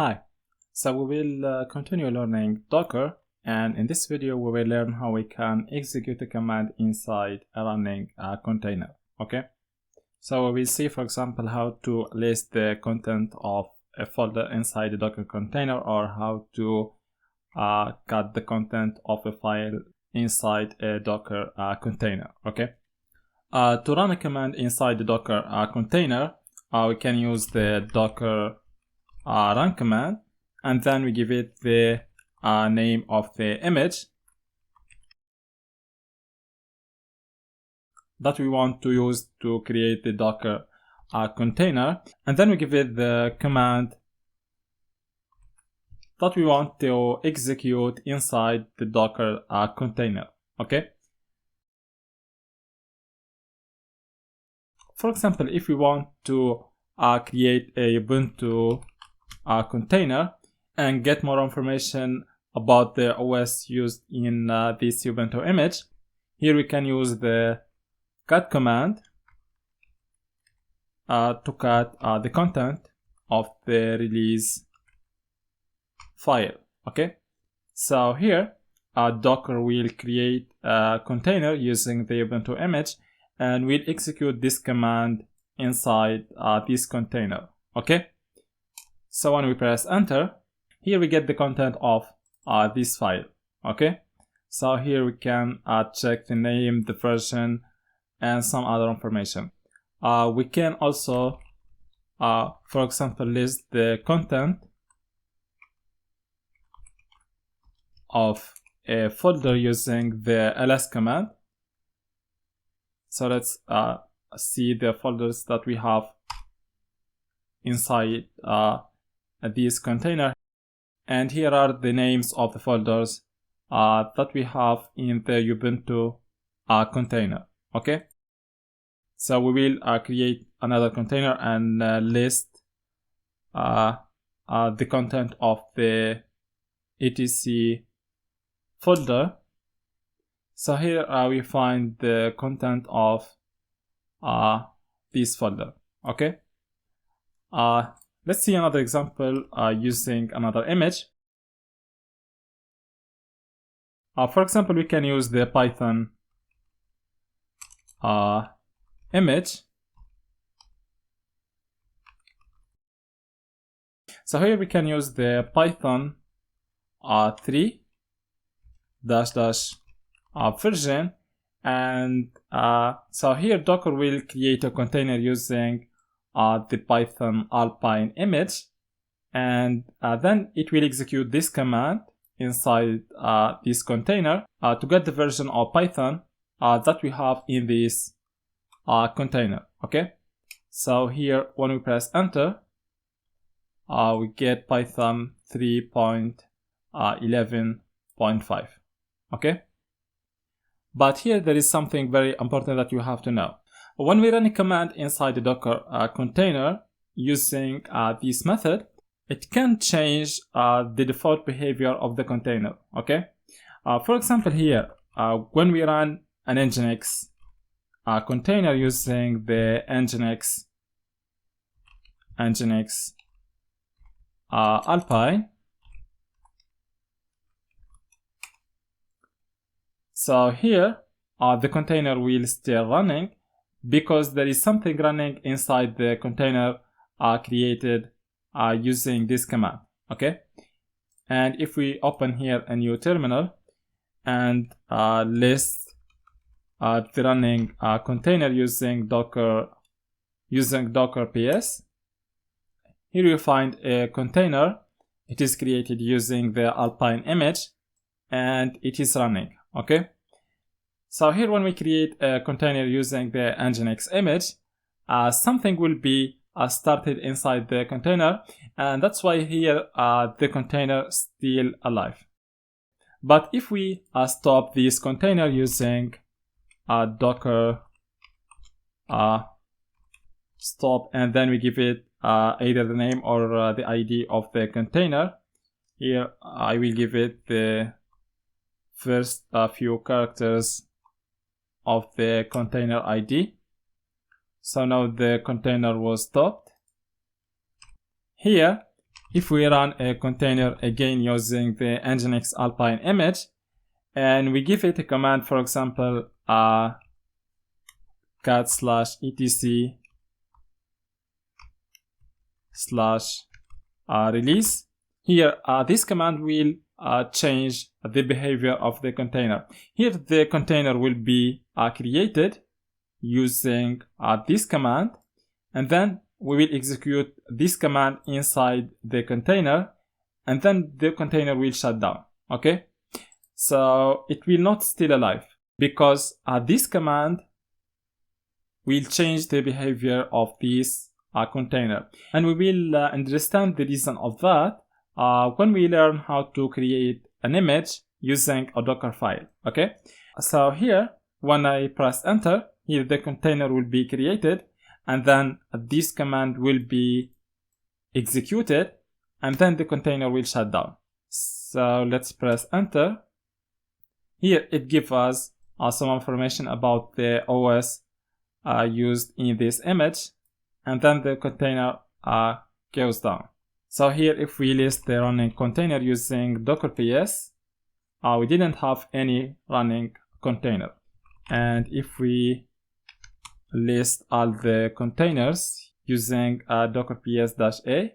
Hi, so we will continue learning Docker, and in this video we will learn how we can execute a command inside a running container. Okay, so we will see, for example, how to list the content of a folder inside a Docker container, or how to cut the content of a file inside a Docker container. Okay, to run a command inside the Docker container, we can use the Docker run command, and then we give it the name of the image that we want to use to create the Docker container, and then we give it the command that we want to execute inside the Docker container. Okay, for example, if we want to create a Ubuntu container and get more information about the OS used in this Ubuntu image, here we can use the cut command to cut the content of the release file. Okay, so here Docker will create a container using the Ubuntu image, and we'll execute this command inside this container. Okay, so when we press enter, here we get the content of this file. Okay, so here we can check the name, the version, and some other information. We can also for example list the content of a folder using the ls command. So let's see the folders that we have inside this container, and here are the names of the folders that we have in the Ubuntu container. Okay, so we will create another container and list the content of the etc folder. So here we find the content of this folder. Okay, let's see another example using another image. For example, we can use the Python image. So here we can use the Python 3 -- version, and so here Docker will create a container using the Python Alpine image, and then it will execute this command inside this container to get the version of Python that we have in this container. Okay, so here when we press enter, we get Python 3.11.5. okay, but here there is something very important that you have to know. When we run a command inside the Docker container using this method, it can change the default behavior of the container. Okay, for example, here when we run an nginx container using the nginx Alpine, so here the container will still running because there is something running inside the container created using this command. Okay, and if we open here a new terminal and list the running container using Docker ps, here you find a container. It is created using the Alpine image and it is running. Okay, so here when we create a container using the nginx image, something will be started inside the container, and that's why here the container is still alive. But if we stop this container using Docker stop, and then we give it either the name or the ID of the container, here I will give it the first few characters of the container ID. So now the container was stopped. Here if we run a container again using the Nginx Alpine image, and we give it a command, for example, cat/etc/release. Here, this command will change the behavior of the container. Here, the container will be created using this command, and then we will execute this command inside the container, and then the container will shut down. Okay, so it will not still alive because this command will change the behavior of this container, and we will understand the reason of that when we learn how to create an image using a Docker file. Okay, so here when I press enter, here the container will be created, and then this command will be executed, and then the container will shut down. So let's press enter. Here it gives us some information about the OS used in this image, and then the container goes down. So here, if we list the running container using Docker PS, we didn't have any running container. And if we list all the containers using Docker PS-A,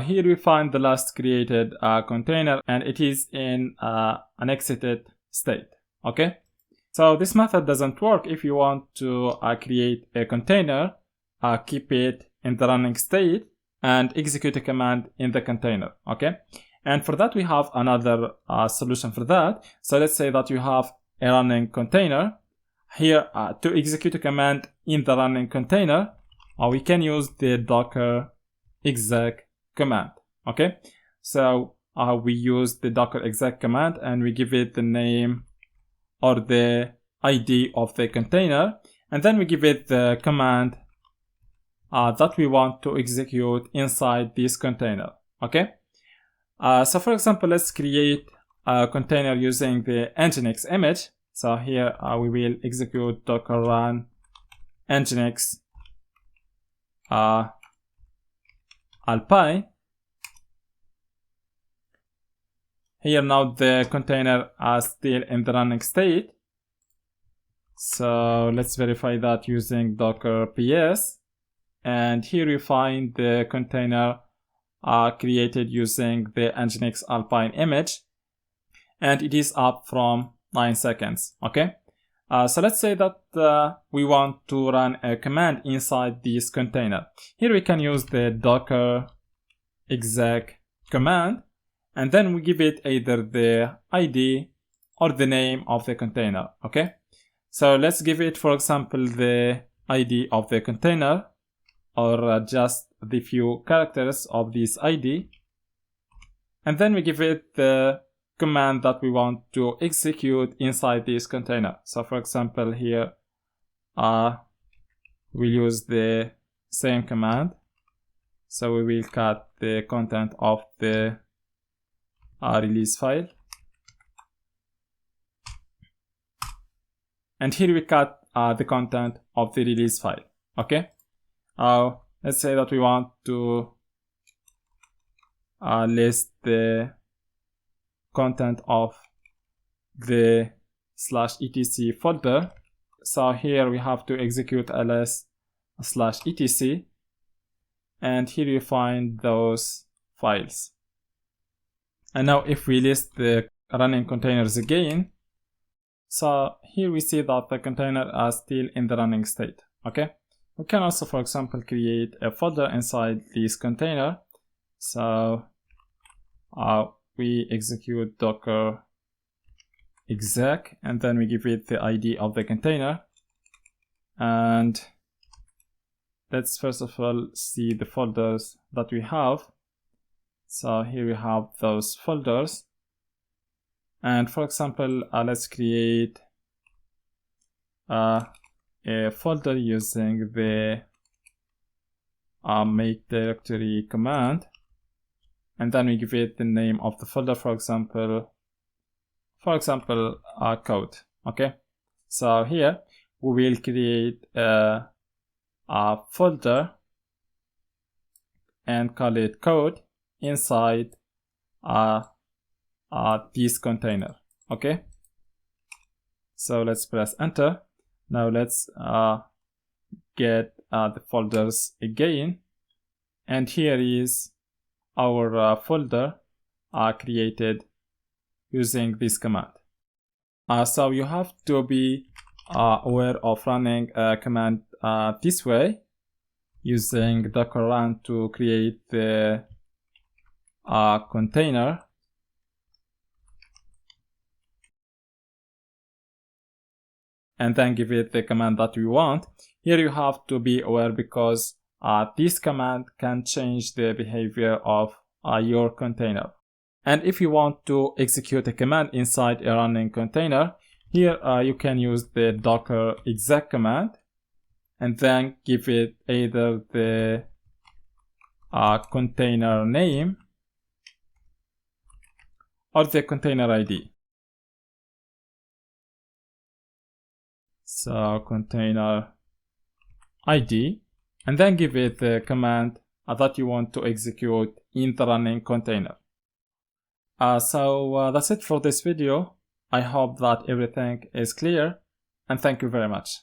here we find the last created container, and it is in an exited state. Okay, so this method doesn't work if you want to create a container, keep it in the running state, and execute a command in the container. Okay, and for that we have another solution for that. So let's say that you have a running container. Here, to execute a command in the running container, we can use the Docker exec command. Okay, so we use the Docker exec command, and we give it the name or the ID of the container, and then we give it the command that we want to execute inside this container. Okay, so for example, let's create a container using the Nginx image. So here we will execute docker run Nginx Alpine. Here now the container is still in the running state. So let's verify that using Docker PS. And here you find the container created using the Nginx Alpine image, and it is up from 9 seconds. Okay, so let's say that we want to run a command inside this container. Here we can use the Docker exec command, and then we give it either the ID or the name of the container. Okay, so let's give it, for example, the ID of the container, or just the few characters of this ID, and then we give it the command that we want to execute inside this container. So for example, here we use the same command. So we will cut the content of the release file, and here we cut the content of the release file. Okay, let's say that we want to list the content of the /etc folder. So here we have to execute ls/etc, and here you find those files. And now if we list the running containers again, so here we see that the container is still in the running state. Okay, we can also, for example, create a folder inside this container. So we execute docker exec, and then we give it the ID of the container. And let's first of all see the folders that we have. So here we have those folders, and for example, let's create a folder using the make directory command, and then we give it the name of the folder, for example code. Okay, so here we will create a folder and call it code. inside this container. Okay, so let's press enter. Now let's get the folders again, and here is our folder created using this command. So you have to be aware of running a command this way, using docker run to create the container, and then give it the command that we want. Here you have to be aware because this command can change the behavior of your container. And if you want to execute a command inside a running container, here you can use the docker exec command and then give it either the container name or the container ID. So container ID, and then give it the command that you want to execute in the running container. So that's it for this video. I hope that everything is clear, and thank you very much.